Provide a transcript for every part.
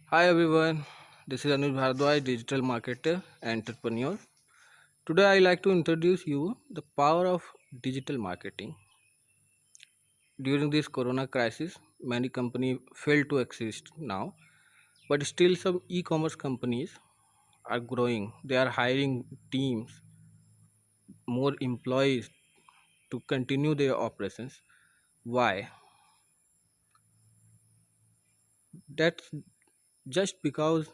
Hi everyone, this is Anuj Bhardwaj, digital marketer and entrepreneur. Today I like to introduce you the power of digital marketing. During this corona crisis, many companies fail to exist now, but still some e-commerce companies are growing. They are hiring teams, more employees to continue their operations. Why? That's just because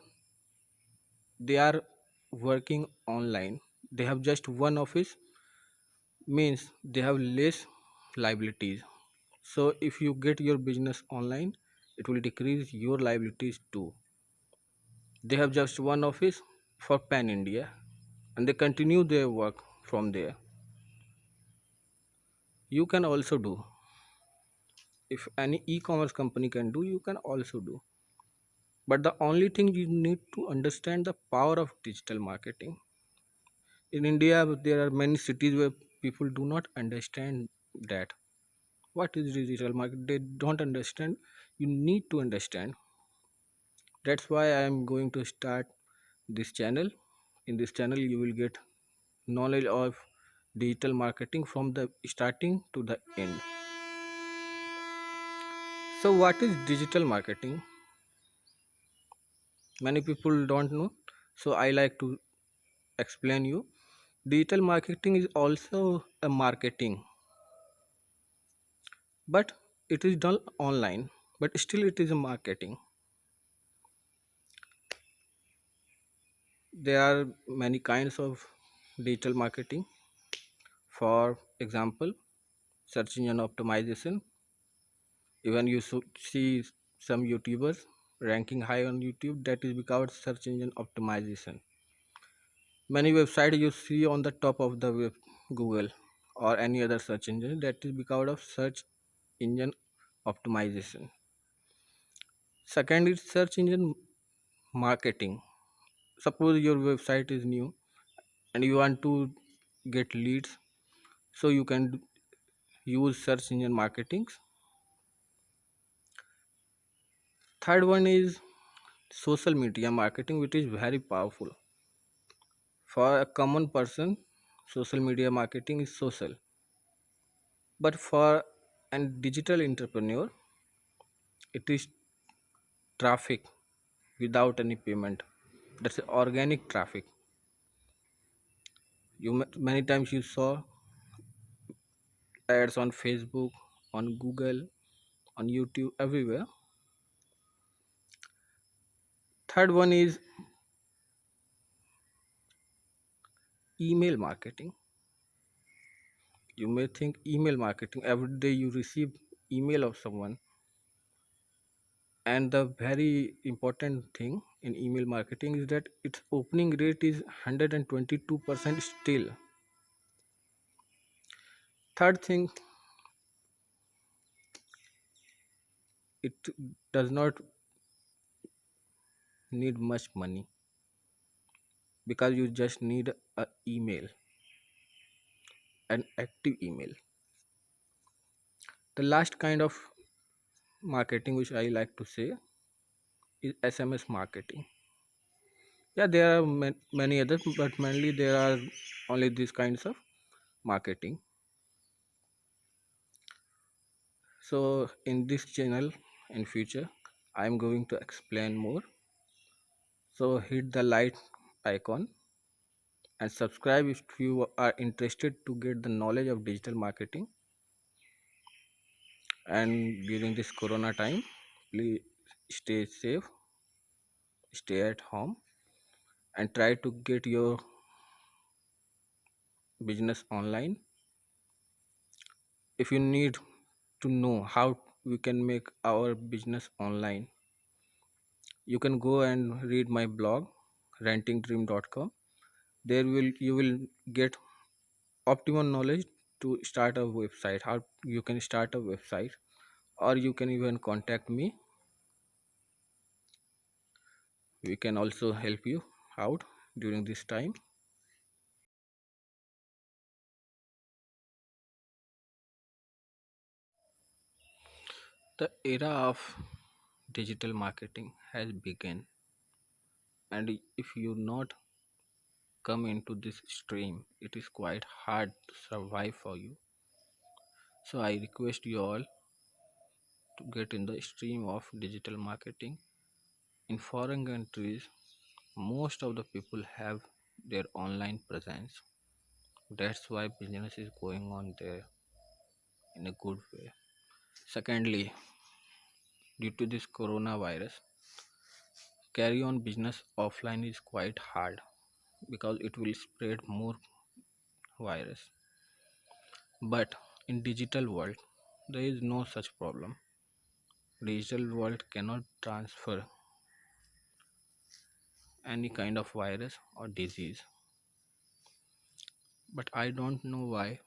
they are working online. They have just one office means they have less liabilities. So if you get your business online, it will decrease your liabilities too. They have just one office for pan India and they continue their work from there. You can also do. If any e-commerce company can do, you can also do. But the only thing you need to understand the power of digital marketing. In India, there are many cities where people do not understand that. What is digital market? They don't understand. You need to understand. That's why I am going to start this channel. In this channel you will get knowledge of digital marketing from the starting to the end. So what is digital marketing? Many people don't know, so I like to explain you. Digital marketing is also a marketing, but it is done online, but still it is a marketing. There are many kinds of digital marketing. For example, search engine optimization. Even you see some YouTubers ranking high on YouTube, that is because search engine optimization. Many websites you see on the top of the web, Google or any other search engine, that is because of search engine optimization. Second is search engine marketing. Suppose your website is new and you want to get leads, so you can use search engine marketing. Third one is social media marketing, which is very powerful. For a common person, social media marketing is social. But for a digital entrepreneur, it is traffic without any payment. That's organic traffic. Many times you saw ads on Facebook, on Google, on YouTube, everywhere. Third one is email marketing. You may think email marketing, every day you receive email of someone, and the very important thing in email marketing is that its opening rate is 122% still. Third thing, it does not need much money because you just need a email, an active email. The last kind of marketing which I like to say is SMS marketing. Yeah, there are many others, but mainly there are only these kinds of marketing. So in this channel in future, I am going to explain more. So hit the like icon and subscribe if you are interested to get the knowledge of digital marketing. And during this corona time, please stay safe, stay at home, and try to get your business online. If you need to know how we can make our business online, you can go and read my blog rentingdream.com. There will you will get optimum knowledge to start a website, how you can start a website, or you can even contact me. We can also help you out during this time. The era of digital marketing has begun, and if you not come into this stream, it is quite hard to survive for you. So I request you all to get in the stream of digital marketing. In foreign countries, most of the people have their online presence. That's why business is going on there in a good way. Secondly, due to this coronavirus, carry on business offline is quite hard because it will spread more virus. But in digital world, there is no such problem. Digital world cannot transfer any kind of virus or disease. But I don't know why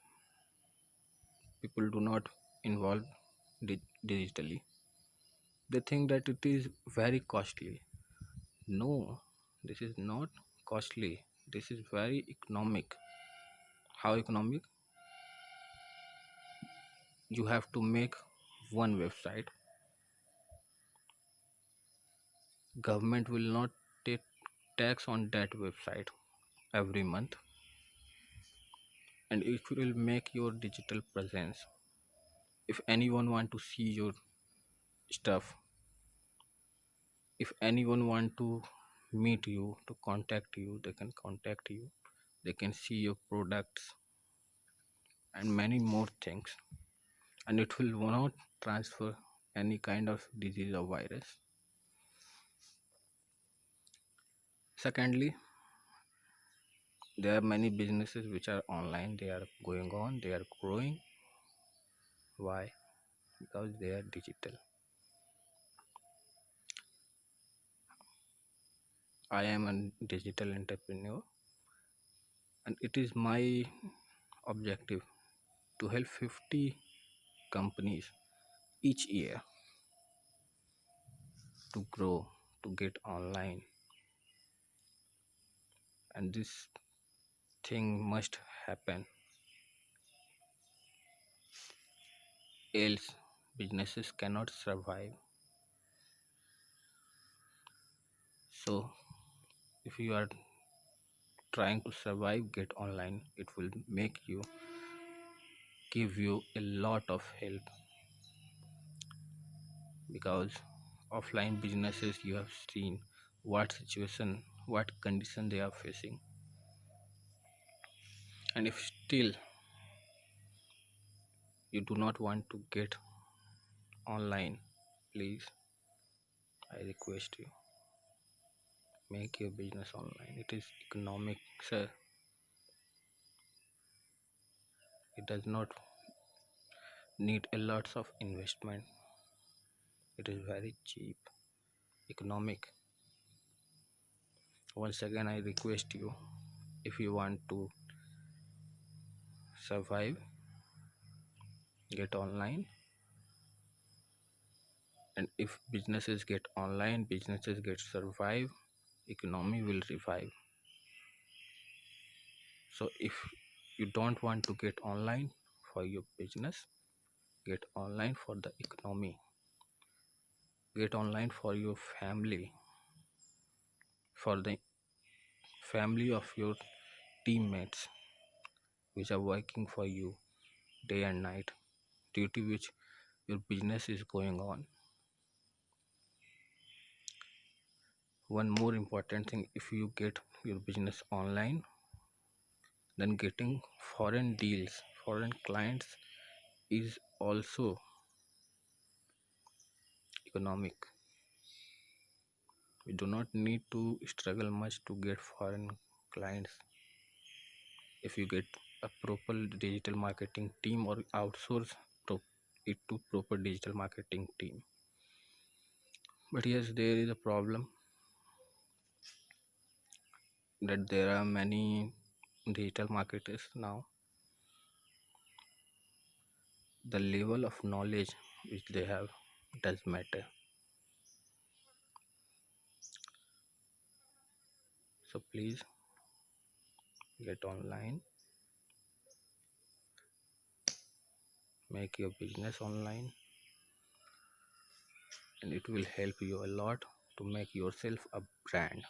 people do not involve digitally. They think that it is very costly. No, this is not costly. This is very economic. How economic? You have to make one website. Government will not take tax on that website every month, and it will make your digital presence. If anyone want to see your stuff, if anyone want to meet you, to contact you, they can contact you. They can see your products and many more things, and it will not transfer any kind of disease or virus. Secondly, there are many businesses which are online. They are going on, they are growing. Why? Because they are digital. I am a digital entrepreneur, and it is my objective to help 50 companies each year to grow, to get online, and this thing must happen, else businesses cannot survive. So if you are trying to survive, get online. It will make you, give you a lot of help, because offline businesses, you have seen what situation, what condition they are facing. And if still you do not want to get online, please, I request you, make your business online. It is economic, sir. It does not need a lots of investment. It is very cheap, economic. Once again, I request you, if you want to survive, get online. And if businesses get online, businesses get survive, economy will revive. So if you don't want to get online for your business, get online for the economy, get online for your family, for the family of your teammates which are working for you day and night, due to which your business is going on. One more important thing, if you get your business online, then getting foreign deals, foreign clients is also economic. We do not need to struggle much to get foreign clients if you get a proper digital marketing team or outsource it to proper digital marketing team. But yes, there is a problem that there are many digital marketers now. The level of knowledge which they have does matter. So please get online, make your business online, and it will help you a lot to make yourself a brand.